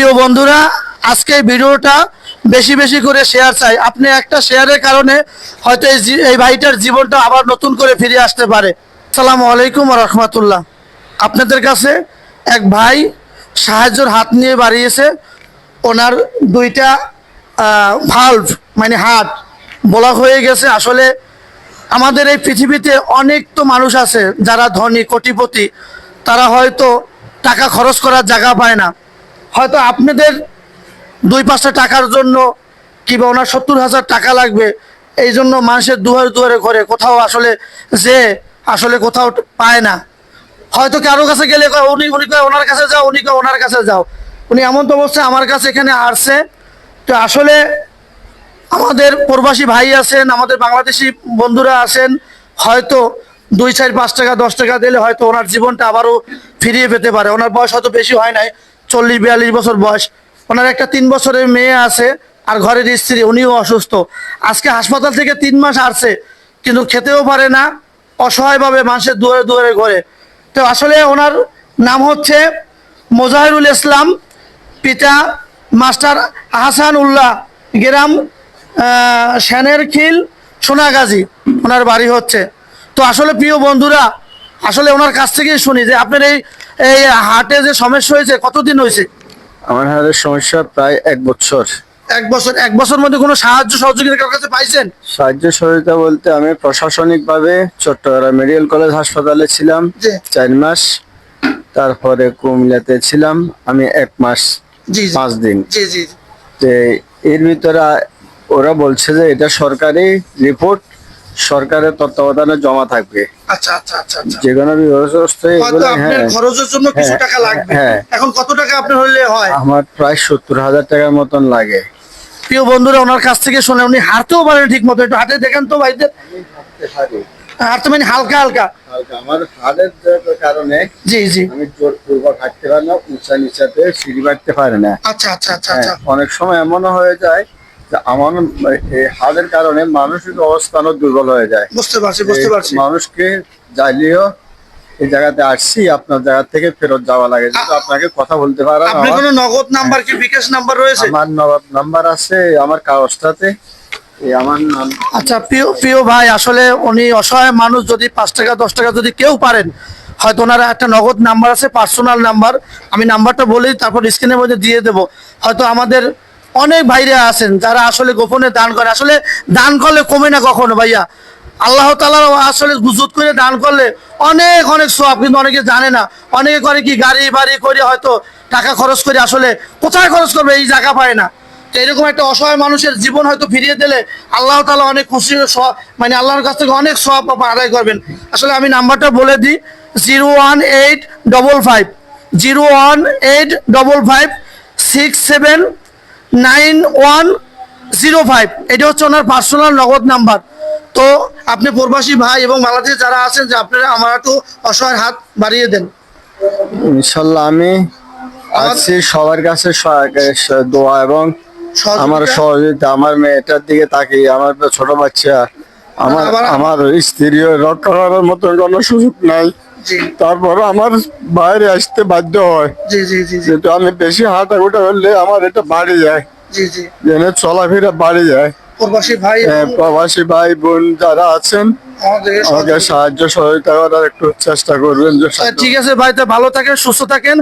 প্রিয় বন্ধুরা, আজকে এই ভিডিওটা বেশি বেশি করে শেয়ার চাই। আপনি একটা শেয়ারের কারণে হয়তো এই ভাইটার জীবনটা আবার নতুন করে ফিরে আসতে পারে। আসসালামু আলাইকুম ওয়া রাহমাতুল্লাহ। আপনাদের কাছে এক ভাই সাহায্যের হাত নিয়ে বাড়িয়েছে। ওনার দুইটা ভালভ মানে হার্ট ব্লক হয়ে গেছে। আসলে আমাদের এই পৃথিবীতে অনেক তো মানুষ আছে যারা ধনী কোটিপতি, তারা হয়তো টাকা খরচ করার জায়গা পায় না। হয়তো আপনাদের 2-5টা টাকার জন্য কিংবা ওনার 70,000 টাকা লাগবে, এই জন্য মানুষের দুয়ারে দুয়ারে ঘরে কোথাও আসলে কোথাও পায় না। হয়তো কারো কাছে গেলে উনি উনি কয় ওনার কাছে যাও, উনি কয় ওনার কাছে যাও। উনি এমন তো অবস্থায় আমার কাছে এখানে আসছে। তো আসলে আমাদের প্রবাসী ভাই আছেন, আমাদের বাংলাদেশি বন্ধুরা আছেন, হয়তো 2-4-5 টাকা 10 টাকা দিলে হয়তো ওনার জীবনটা আবারও ফিরিয়ে পেতে পারে। ওনার বয়স হয়তো বেশি হয় নাই, 40-42 বছর বয়স। ওনার একটা 3 বছরের মেয়ে আছে আর ঘরের স্ত্রী, উনিও অসুস্থ। আজকে হাসপাতাল থেকে 3 মাস আসছে, কিন্তু খেতেও পারে না, অসহায়ভাবে মানুষের দুয়ারে দুয়ারে ঘরে। তো আসলে ওনার নাম হচ্ছে মোজাহিরুল ইসলাম, পিতা মাস্টার আহসান উল্লাহ, গ্রাম শ্যানের খিল, সোনাগাজী ওনার বাড়ি হচ্ছে। তো আসলে প্রিয় বন্ধুরা, আসলে ওনার কাছ থেকেই শুনি যে আপনার এই এই হার্টে যে সমস্যা হয়েছে কতদিন হয়েছে? আমার হাড়ের সমস্যা প্রায় 1 বছর। 1 বছর। 1 বছর মধ্যে কোনো সাহায্য সহযোগিতা কার কাছে পাইছেন? সাহায্য সহযোগিতা বলতে আমি প্রশাসনিক ভাবে চট্টগ্রাম মেডিকেল কলেজ হাসপাতালে ছিলাম জি 4 মাস, তারপরে কুমিল্লাতে ছিলাম আমি 1 মাস জি 5 দিন। জি জি। তো এর ভিতরে ওরা বলছে যে এটা সরকারি রিপোর্ট, সরকারের তত্ত্বাবধানে জমা থাকবে। আচ্ছা আচ্ছা আচ্ছা আচ্ছা। যে কোনো ব্যবস্থা হয়তো আপনার খরচের জন্য কিছু টাকা লাগবে। হ্যাঁ। এখন কত টাকা আপনার হলে হয়? আমার প্রায় 70,000 টাকার মতন লাগে। প্রিয় বন্ধুরা, ওনার কাছ থেকে শুনে উনি হাঁটতেও পারেন ঠিক মতো। একটু হাঁটে দেখেন তো ভাইদের। হাঁটতে মানে হালকা হালকা। আমার হাড়ের কারণে জি জি। আমি জোরপূর্বক হাঁটতে পারি না, উঁচা নিচাতে সিঁড়ি বাড়তে পারি না। আচ্ছা আচ্ছা আচ্ছা আচ্ছা। অনেক সময় এমনও হয়ে যায় যে আমার এই হাড়ের কারণে মানসিক অবস্থানও দুর্বল হয়ে যায়। বুঝতে পারছি বুঝতে পারছি। মানুষকে চাইলেও এই জায়গাতে আসছি, আপনার জায়গা থেকে ফেরত যাওয়া লাগে, কিন্তু আপনাকে কথা বলতে পারা। আপনার কোনো নগদ নাম্বার কি বিকাশ নাম্বার রয়েছে? আমার নগদ নাম্বার আছে আমার কাগজটাতে, আমার নাম। আচ্ছা প্রিয় প্রিয় ভাই, আসলে উনি অসহায় মানুষ। যদি 5 টাকা 10 টাকা যদি কেউ পারেন, হয়তো ওনার একটা নগদ নাম্বার আছে, পার্সোনাল নাম্বার। আমি নাম্বারটা বলেই তারপর স্ক্রিনের মধ্যে দিয়ে দেবো। হয়তো আমাদের অনেক ভাইরা আছেন যারা আসলে গোপনে দান করে। আসলে দান করলে কমে না কখনো ভাইয়া। আল্লাহ তাআলা আসলে গুজুত করে দান করলে অনেক অনেক সওয়াব, কিন্তু অনেকে জানে না। অনেকে করে কি গাড়ি বাড়ি করে হয়তো টাকা খরচ করে আসলে কোথায় খরচ করবে এই জায়গা পায় না। তো এরকম একটা অসহায় মানুষের জীবন হয়তো ফিরিয়ে দিলে আল্লাহ তাআলা অনেক খুশি, মানে আল্লাহর কাছ থেকে অনেক সওয়াব আদায় করবেন। আসলে আমি নাম্বারটা বলে দিই, 01855 01855679105। এটা হচ্ছে ওনার পার্সোনাল নগদ নাম্বার। তো আপনি প্রবাসী ভাই এবং বাংলাদেশে যারা আছেন, যে আপনারা আমার একটু অসহায় হাত বাড়িয়ে দেন। ইনশাল্লাহ আমি আছি সবার কাছে দোয়া এবং আমার সহযোগিতা। আমার মেয়েটার দিকে তাকিয়ে, আমার ছোট বাচ্চা, আমার স্ত্রীও রক্ষা করার মতো কোনো সুযোগ নাই। তারপর আমার বাইরে আসতে বাধ্য হয়, যেহেতু আমি বেশি হাঁটাঘুটা করলে আমার এটা বাড়ি যায়, চলাফেরা বাড়ি যায়। প্রবাসী ভাই বোন যারা আছেন আমাকে সাহায্য সহযোগিতা করার একটু চেষ্টা করবেন। ঠিক আছে ভাই, তো ভালো থাকেন, সুস্থ থাকেন।